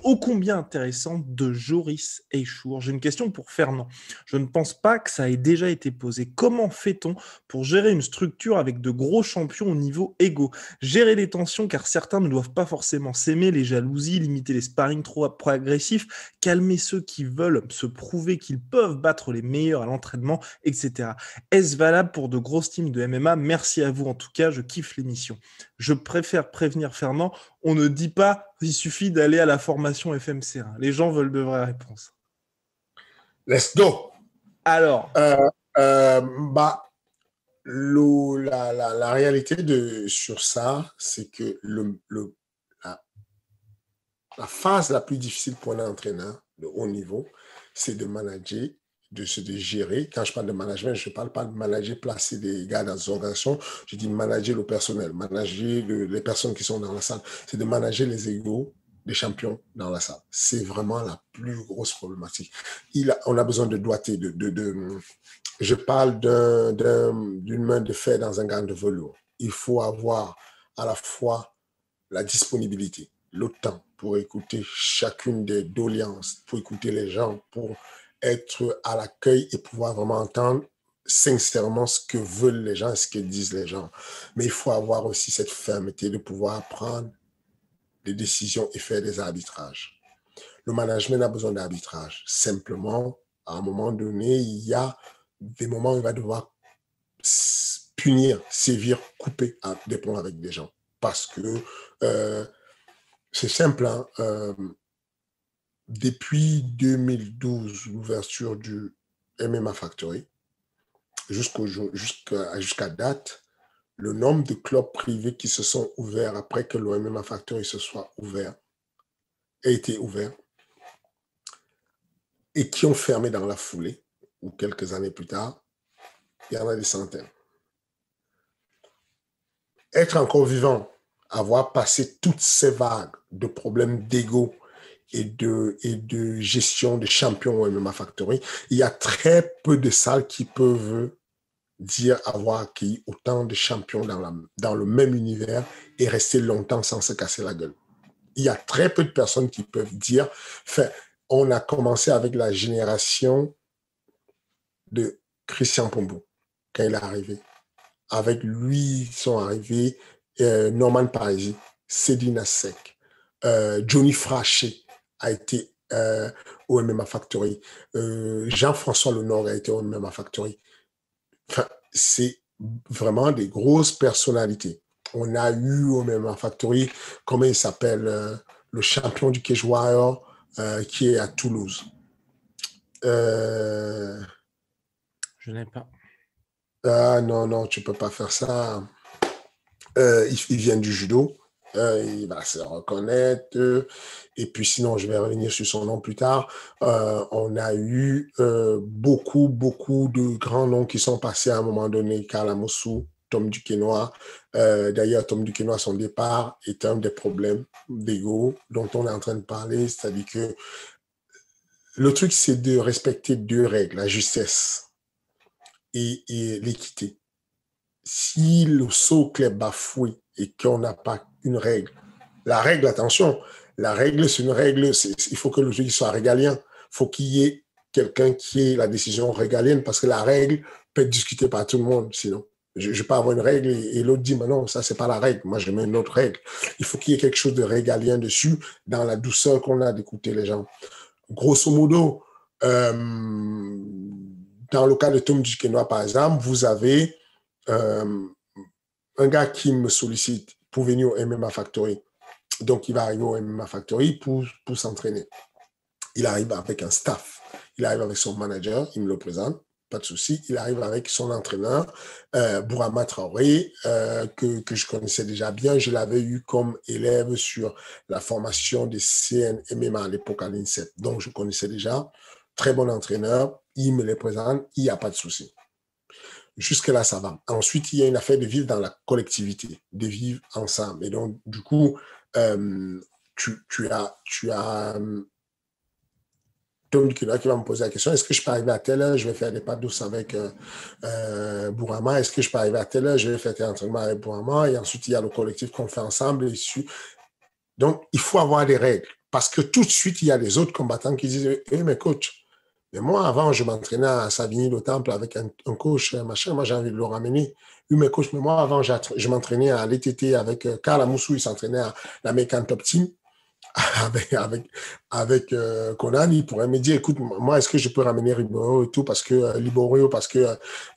Ô combien intéressante de Joris Eichour. J'ai une question pour Fernand. Je ne pense pas que ça ait déjà été posé. Comment fait-on pour gérer une structure avec de gros champions au niveau égaux? Gérer les tensions car certains ne doivent pas forcément s'aimer, les jalousies, limiter les sparring trop agressifs, calmer ceux qui veulent se prouver qu'ils peuvent battre les meilleurs à l'entraînement, etc. Est-ce valable pour de grosses teams de MMA? Merci à vous en tout cas, je kiffe l'émission. Je préfère prévenir Fernand, on ne dit pas il suffit d'aller à la formation FMC1. Les gens veulent de vraies réponses. Let's go. Alors, Euh, euh, bah, la réalité sur ça, c'est que la, la phase la plus difficile pour un entraîneur de haut niveau, c'est de manager, de gérer. Quand je parle de management, je ne parle pas de manager, placer des gars dans des organisations. Je dis manager le personnel, manager les personnes qui sont dans la salle. C'est de manager les égos des champions dans la salle. C'est vraiment la plus grosse problématique. On a besoin de doigté, je parle d'une main de fer dans un gant de velours. Il faut avoir à la fois la disponibilité, le temps pour écouter chacune des doléances, pour écouter les gens, pour être à l'accueil et pouvoir vraiment entendre sincèrement ce que veulent les gens, ce que disent les gens. Mais il faut avoir aussi cette fermeté de pouvoir prendre des décisions et faire des arbitrages. Le management a besoin d'arbitrage. Simplement, à un moment donné, il y a des moments où il va devoir punir, sévir, couper des ponts avec des gens. Parce que c'est simple, hein, depuis 2012, l'ouverture du MMA Factory, jusqu'à date, le nombre de clubs privés qui se sont ouverts après que le MMA Factory se soit ouvert, a été ouvert, et qui ont fermé dans la foulée, ou quelques années plus tard, il y en a des centaines. Être encore vivant, avoir passé toutes ces vagues de problèmes d'ego et de gestion de champions au MMA Factory, il y a très peu de salles qui peuvent dire avoir accueilli autant de champions dans le même univers et rester longtemps sans se casser la gueule. Il y a très peu de personnes qui peuvent dire, on a commencé avec la génération de Christian Pombo quand il est arrivé. Avec lui, ils sont arrivés Norman Parisi, Sedina Sek, Johnny Fraché a été au MMA Factory, Jean-François Lenore a été au MMA Factory. Enfin, c'est vraiment des grosses personnalités. On a eu au MMA Factory, comment il s'appelle, le champion du Cage Warrior qui est à Toulouse. je n'ai pas. Ah non, non, tu peux pas faire ça. Il vient du judo. Il va se reconnaître. Et puis sinon, je vais revenir sur son nom plus tard. On a eu beaucoup, beaucoup de grands noms qui sont passés à un moment donné. Karl Amosou, Tom Duquesnoy. D'ailleurs, Tom Duquesnoy, son départ est un des problèmes d'ego dont on est en train de parler. C'est-à-dire que le truc, c'est de respecter deux règles, la justesse et l'équité. Si le socle est bafoué et qu'on n'a pas une règle, la règle, attention, la règle, c'est une règle, il faut que le truc soit régalien. Il faut qu'il y ait quelqu'un qui ait la décision régalienne parce que la règle peut être discutée par tout le monde, sinon. Je ne vais pas avoir une règle et l'autre dit, mais non, ça, c'est pas la règle. Moi, je mets une autre règle. Il faut qu'il y ait quelque chose de régalien dessus, dans la douceur qu'on a d'écouter les gens. Grosso modo, dans le cas de Tom Duquesnoy, par exemple, vous avez un gars qui me sollicite pour venir au MMA Factory. Donc, il va arriver au MMA Factory pour s'entraîner. Il arrive avec un staff. Il arrive avec son manager, il me le présente, pas de souci. Il arrive avec son entraîneur, Bourama Traoré, que je connaissais déjà bien. Je l'avais eu comme élève sur la formation des CNMMA à l'époque à l'INSEP. Donc, je connaissais déjà. Très bon entraîneur. Il me les présente, il n'y a pas de souci. Jusque-là, ça va. Ensuite, il y a une affaire de vivre dans la collectivité, de vivre ensemble. Et donc, du coup, tu as Tom Duquesnoy qui va me poser la question, est-ce que je peux arriver à telle heure, je vais faire des pâtes douces avec Bourama, est-ce que je peux arriver à telle heure, je vais faire tes entraînements avec Bourama, et ensuite, il y a le collectif qu'on fait ensemble. Donc, il faut avoir des règles. Parce que tout de suite, il y a les autres combattants qui disent, mais coach, mais moi, avant, je m'entraînais à Savigny-le-Temple avec un coach, machin, moi, j'ai envie de le ramener. Oui, mais coach, mais moi, avant, je m'entraînais à l'ETT avec Karl Amoussou, il s'entraînait à l'American Top Team avec Conan, il pourrait me dire, écoute, moi, est-ce que je peux ramener Liborio et tout, parce que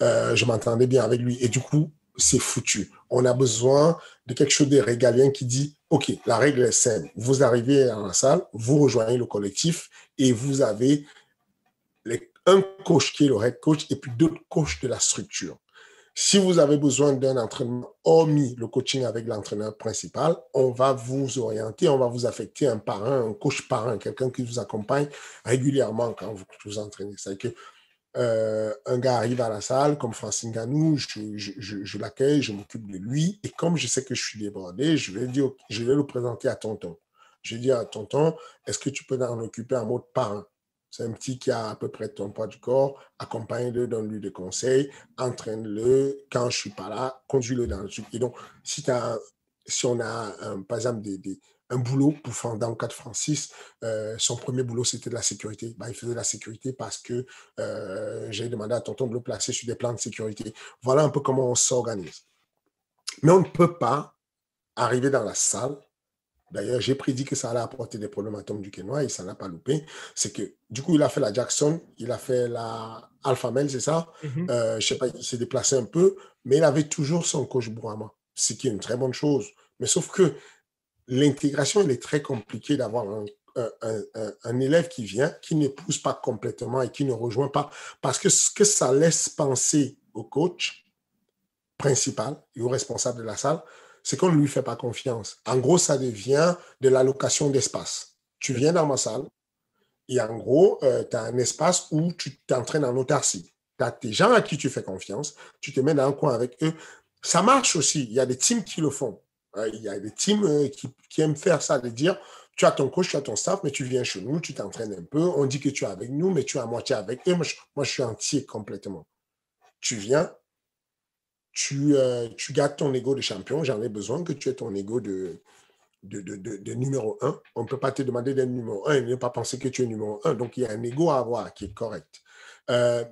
je m'entendais bien avec lui. Et du coup, c'est foutu. On a besoin de quelque chose de régalien qui dit, OK, la règle est simple. Vous arrivez dans la salle, vous rejoignez le collectif et vous avez un coach qui est le head coach et puis d'autres coachs de la structure. Si vous avez besoin d'un entraînement, hormis le coaching avec l'entraîneur principal, on va vous orienter, on va vous affecter un parrain, un coach parrain, quelqu'un qui vous accompagne régulièrement quand vous vous entraînez. C'est-à-dire que un gars arrive à la salle, comme Francine Ganou, je l'accueille, je m'occupe de lui, et comme je sais que je suis débordé, je vais le présenter à tonton. Je vais dire à tonton, est-ce que tu peux en occuper un mot de parrain? C'est un petit qui a à peu près ton poids du corps, accompagne-le, donne-lui des conseils, entraîne-le. Quand je ne suis pas là, conduis-le dans le truc. Et donc, si on a, par exemple, un boulot pour dans le cas de Francis, son premier boulot, c'était de la sécurité. Il faisait de la sécurité parce que j'ai demandé à tonton de le placer sur des plans de sécurité. Voilà un peu comment on s'organise. Mais on ne peut pas arriver dans la salle. D'ailleurs, j'ai prédit que ça allait apporter des problèmes à Tom Duquesnoy et ça n'a pas loupé. C'est que, du coup, il a fait la Jackson, il a fait la Alpha Male, c'est ça? Je ne sais pas, il s'est déplacé un peu, mais il avait toujours son coach Bourama, ce qui est une très bonne chose. Mais sauf que l'intégration, elle est très compliquée d'avoir un élève qui vient, qui n'épouse pas complètement et qui ne rejoint pas. Parce que ce que ça laisse penser au coach principal et au responsable de la salle, c'est qu'on ne lui fait pas confiance. En gros, ça devient de l'allocation d'espace. Tu viens dans ma salle et en gros, tu as un espace où tu t'entraînes en autarcie. Tu as des gens à qui tu fais confiance, tu te mets dans un coin avec eux. Ça marche aussi. Il y a des teams qui le font. Il y a des teams qui aiment faire ça, de dire, tu as ton coach, tu as ton staff, mais tu viens chez nous, tu t'entraînes un peu, on dit que tu es avec nous, mais tu es à moitié avec eux. Moi, je suis entier complètement. Tu viens, tu gardes ton ego de champion. J'en ai besoin que tu aies ton ego de numéro un. On ne peut pas te demander d'être numéro un et ne pas penser que tu es numéro un. Donc, il y a un ego à avoir qui est correct.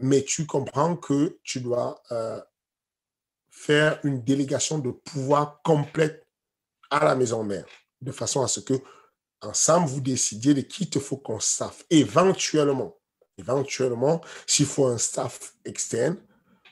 Mais tu comprends que tu dois faire une délégation de pouvoir complète à la maison mère, de façon à ce que ensemble, vous décidiez de qui te faut qu'on staff. Éventuellement, s'il faut un staff externe,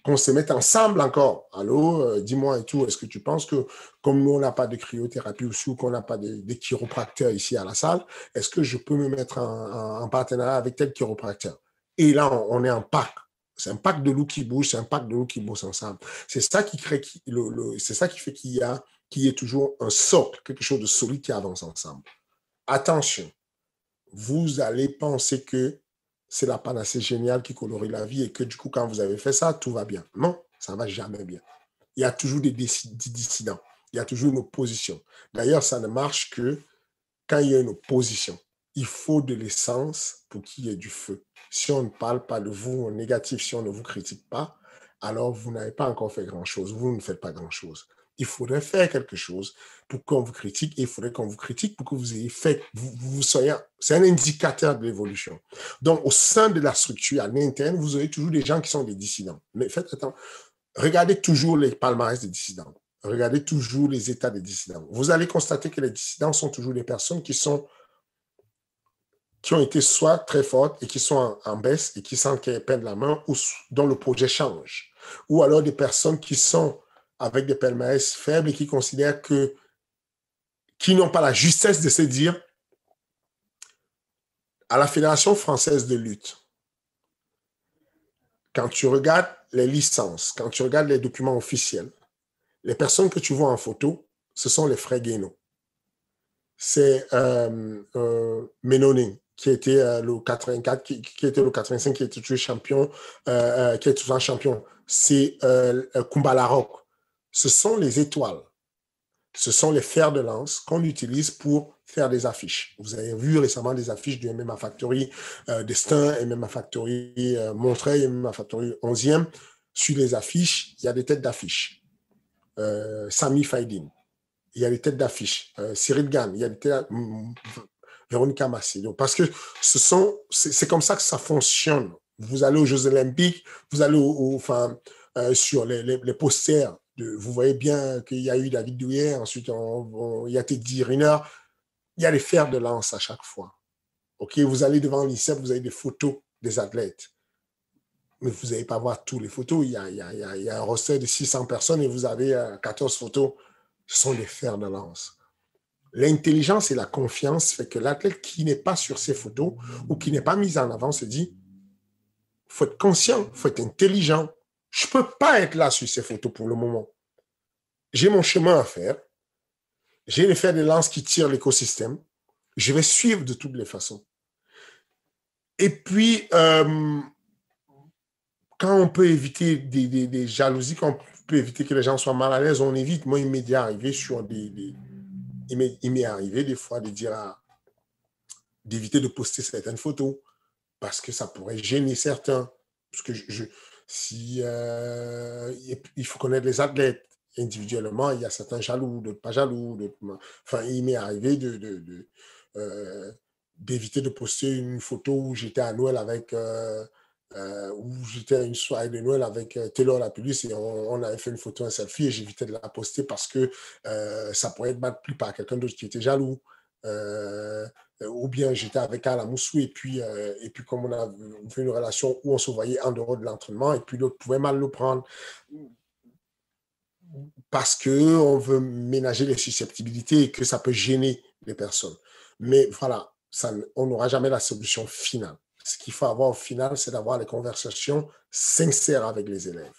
qu'on se mette ensemble encore. Allô, dis-moi et tout, est-ce que tu penses que comme nous, on n'a pas de cryothérapie aussi ou qu'on n'a pas de chiropracteur ici à la salle, est-ce que je peux me mettre en partenariat avec tel chiropracteur? Et là, on est en pack. C'est un pack de loups qui bouge, c'est un pack de loups qui bossent ensemble. C'est ça qui crée, c'est ça qui fait qu'il y ait toujours un socle, quelque chose de solide qui avance ensemble. Attention, vous allez penser que c'est la panacée géniale qui colorie la vie et que du coup, quand vous avez fait ça, tout va bien. Non, ça ne va jamais bien. Il y a toujours des dissidents. Il y a toujours une opposition. D'ailleurs, ça ne marche que quand il y a une opposition. Il faut de l'essence pour qu'il y ait du feu. Si on ne parle pas de vous en négatif, si on ne vous critique pas, alors vous n'avez pas encore fait grand-chose. Vous ne faites pas grand-chose. Il faudrait faire quelque chose pour qu'on vous critique et il faudrait qu'on vous critique pour que vous ayez fait, vous soyez, c'est un indicateur de l'évolution. Donc, au sein de la structure, à l'interne, vous aurez toujours des gens qui sont des dissidents. Mais faites attention, regardez toujours les palmarès des dissidents. Regardez toujours les états des dissidents. Vous allez constater que les dissidents sont toujours des personnes qui ont été soit très fortes et qui sont en baisse et qui sentent qu'elles perdent la main ou dont le projet change. Ou alors des personnes qui sont avec des palmarès faibles et qui considèrent qui n'ont pas la justesse de se dire à la Fédération française de lutte, quand tu regardes les licences, quand tu regardes les documents officiels, les personnes que tu vois en photo, ce sont les frères Guénaud. C'est Ménoning, qui était le 84, qui était le 85, qui était toujours champion, qui est toujours champion. C'est Kumbalarok. Ce sont les étoiles. Ce sont les fers de lance qu'on utilise pour faire des affiches. Vous avez vu récemment des affiches du MMA Factory Destin, MMA Factory Montreuil, MMA Factory 11e. Sur les affiches, il y a des têtes d'affiches. Sami Faidin, il y a des têtes d'affiches. Cyril Gann, il y a des têtes Véronica Macedo. Parce que c'est comme ça que ça fonctionne. Vous allez aux Jeux Olympiques, vous allez sur les posters. Vous voyez bien qu'il y a eu David Douillet, ensuite il y a Teddy Riner. Il y a les fers de lance à chaque fois. OK, vous allez devant l'INSEP, vous avez des photos des athlètes. Mais vous n'allez pas voir toutes les photos. Il y a un roster de 600 personnes et vous avez 14 photos. Ce sont des fers de lance. L'intelligence et la confiance fait que l'athlète qui n'est pas sur ces photos ou qui n'est pas mis en avant se dit, il faut être conscient, il faut être intelligent. Je ne peux pas être là sur ces photos pour le moment. J'ai mon chemin à faire. J'ai les fers de lance qui tirent l'écosystème. Je vais suivre de toutes les façons. Et puis, quand on peut éviter des jalousies, quand on peut éviter que les gens soient mal à l'aise, on évite. Moi, il m'est arrivé il m'est arrivé des fois de dire d'éviter de poster certaines photos parce que ça pourrait gêner certains. Parce que il faut connaître les athlètes. Individuellement, il y a certains jaloux, d'autres pas jaloux. Enfin, il m'est arrivé d'éviter de poster une photo où j'étais à Noël avec... où j'étais à une soirée de Noël avec Taylor Lapillus et on avait fait une photo, un selfie et j'évitais de la poster parce que ça pourrait être mal pris par quelqu'un d'autre qui était jaloux. Ou bien j'étais avec Alain Moussou et puis comme on a fait une relation où on se voyait en dehors de l'entraînement et puis l'autre pouvait mal le prendre parce qu'on veut ménager les susceptibilités et que ça peut gêner les personnes. Mais voilà, on n'aura jamais la solution finale. Ce qu'il faut avoir au final, c'est d'avoir les conversations sincères avec les élèves.